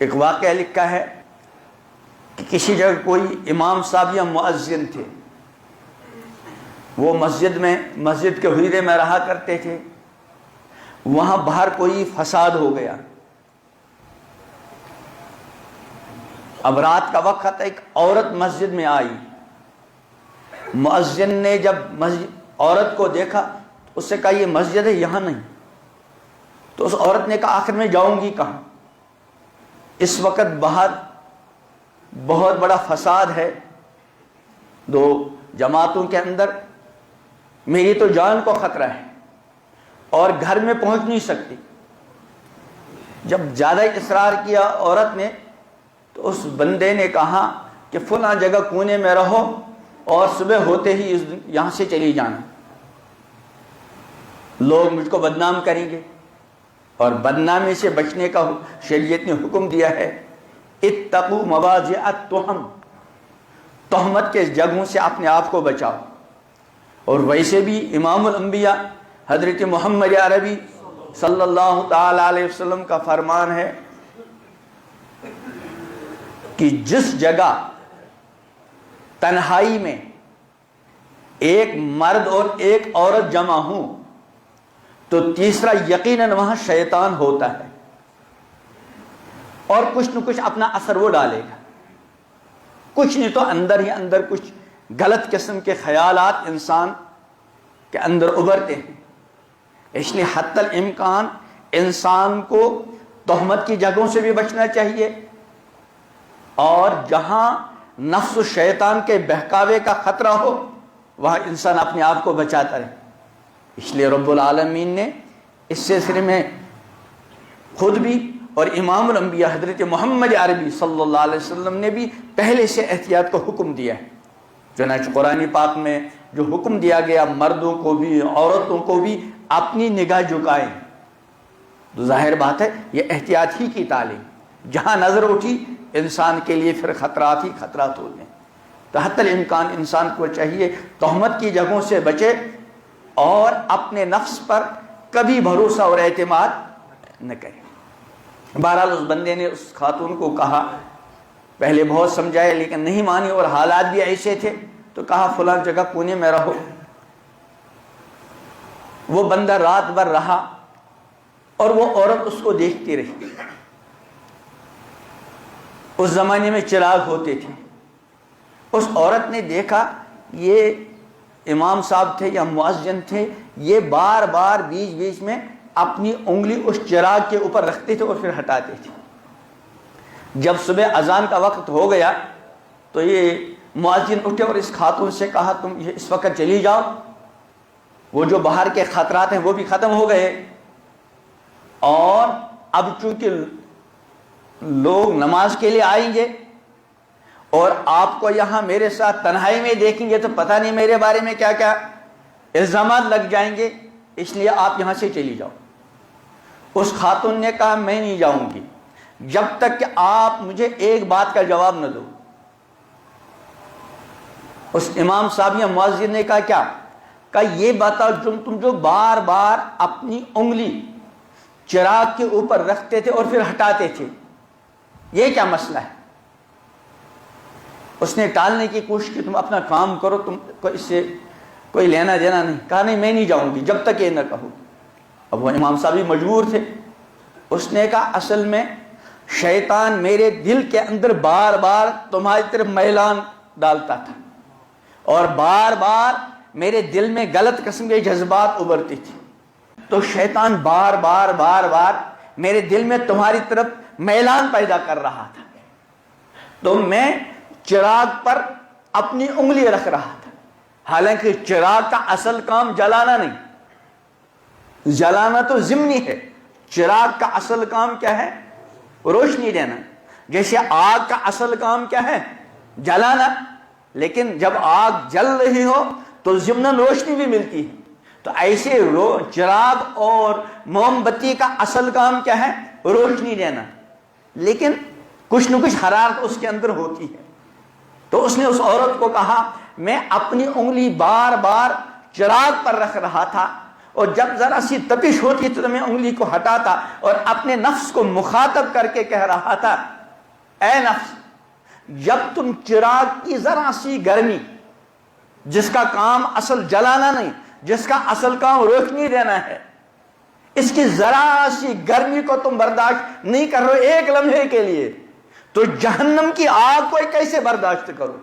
ایک واقعہ لکھا ہے کہ کسی جگہ کوئی امام صاحب یا مؤذن تھے، وہ مسجد کے حجرے میں رہا کرتے تھے، وہاں باہر کوئی فساد ہو گیا۔ اب رات کا وقت، ایک عورت مسجد میں آئی، مؤذن نے جب عورت کو دیکھا اس سے کہا یہ مسجد ہے، یہاں نہیں۔ تو اس عورت نے کہا آخر میں جاؤں گی کہاں؟ اس وقت باہر بہت بڑا فساد ہے، دو جماعتوں کے اندر، میری تو جان کو خطرہ ہے اور گھر میں پہنچ نہیں سکتی۔ جب زیادہ اصرار کیا عورت نے تو اس بندے نے کہا کہ فلاں جگہ کونے میں رہو اور صبح ہوتے ہی یہاں سے چلی جانا، لوگ مجھ کو بدنام کریں گے۔ اور بدنامی سے بچنے کا شریعت نے حکم دیا ہے، اتقوا مواضع التہم، تہمت کے جگہوں سے اپنے آپ کو بچاؤ۔ اور ویسے بھی امام الانبیاء حضرت محمد عربی صلی اللہ تعالی علیہ وسلم کا فرمان ہے کہ جس جگہ تنہائی میں ایک مرد اور ایک عورت جمع ہوں تو تیسرا یقیناً وہاں شیطان ہوتا ہے اور کچھ نہ کچھ اپنا اثر وہ ڈالے گا، کچھ نہیں تو اندر ہی اندر کچھ غلط قسم کے خیالات انسان کے اندر ابھرتے ہیں۔ اس لیے حتی الامکان انسان کو تہمت کی جگہوں سے بھی بچنا چاہیے، اور جہاں نفس و شیطان کے بہکاوے کا خطرہ ہو وہاں انسان اپنے آپ کو بچاتا رہے۔ اس لیے رب العالمین نے اس سلسلے میں خود بھی اور امام الانبیاء حضرت محمد عربی صلی اللہ علیہ وسلم نے بھی پہلے سے احتیاط کا حکم دیا ہے۔ چنانچہ قرآن پاک میں جو حکم دیا گیا مردوں کو بھی عورتوں کو بھی اپنی نگاہ جھکائیں، تو ظاہر بات ہے یہ احتیاط ہی کی تعلیم، جہاں نظر اٹھی انسان کے لیے پھر خطرات ہی خطرات ہو گئے۔ تو حتی الامکان انسان کو چاہیے تہمت کی جگہوں سے بچے اور اپنے نفس پر کبھی بھروسہ اور اعتماد نہ کرے۔ بہرحال اس بندے نے اس خاتون کو کہا، پہلے بہت سمجھایا لیکن نہیں مانی اور حالات بھی ایسے تھے، تو کہا فلاں جگہ کونے میں رہو۔ وہ بندہ رات بھر رہا اور وہ عورت اس کو دیکھتی رہی۔ اس زمانے میں چراغ ہوتے تھے، اس عورت نے دیکھا یہ امام صاحب تھے یا مؤذن تھے، یہ بار بار بیچ بیچ میں اپنی انگلی اس چراغ کے اوپر رکھتے تھے اور پھر ہٹاتے تھے۔ جب صبح اذان کا وقت ہو گیا تو یہ مؤذن اٹھے اور اس خاتون سے کہا تم اس وقت چلی جاؤ، وہ جو باہر کے خطرات ہیں وہ بھی ختم ہو گئے، اور اب چونکہ لوگ نماز کے لیے آئیں گے اور آپ کو یہاں میرے ساتھ تنہائی میں دیکھیں گے تو پتہ نہیں میرے بارے میں کیا کیا الزامات لگ جائیں گے، اس لیے آپ یہاں سے چلی جاؤ۔ اس خاتون نے کہا میں نہیں جاؤں گی جب تک کہ آپ مجھے ایک بات کا جواب نہ دو۔ اس امام صاحب یا مؤذن نے کہا کیا؟ کہا یہ بتاؤ تم جو بار بار اپنی انگلی چراغ کے اوپر رکھتے تھے اور پھر ہٹاتے تھے، یہ کیا مسئلہ ہے؟ اس نے ٹالنے کی کوشش کی، تم اپنا کام کرو، تم کو اس سے کوئی لینا دینا نہیں۔ کہا نہیں میں نہیں جاؤں گی جب تک یہ نہ کہو۔ اب وہ امام صاحب بھی مجبور تھے۔ اس نے کہا اصل میں شیطان میرے دل کے اندر بار بار تمہاری طرف میلان ڈالتا تھا اور بار بار میرے دل میں غلط قسم کے جذبات ابھرتی تھی، تو شیطان بار بار میرے دل میں تمہاری طرف میلان پیدا کر رہا تھا، تو میں چراغ پر اپنی انگلی رکھ رہا تھا۔ حالانکہ چراغ کا اصل کام جلانا نہیں، جلانا تو ضمنی ہے، چراغ کا اصل کام کیا ہے؟ روشنی دینا۔ جیسے آگ کا اصل کام کیا ہے؟ جلانا، لیکن جب آگ جل رہی ہو تو ضمناً روشنی بھی ملتی ہے۔ تو ایسے چراغ اور موم بتی کا اصل کام کیا ہے؟ روشنی دینا، لیکن کچھ نہ کچھ حرارت اس کے اندر ہوتی ہے۔ تو اس نے اس عورت کو کہا میں اپنی انگلی بار بار چراغ پر رکھ رہا تھا اور جب ذرا سی تپش ہوتی تو میں انگلی کو ہٹاتا اور اپنے نفس کو مخاطب کر کے کہہ رہا تھا، اے نفس، جب تم چراغ کی ذرا سی گرمی، جس کا کام اصل جلانا نہیں، جس کا اصل کام روشنی دینا ہے، اس کی ذرا سی گرمی کو تم برداشت نہیں کر رہے ایک لمحے کے لیے، تو جہنم کی آگ کو کیسے برداشت کرو؟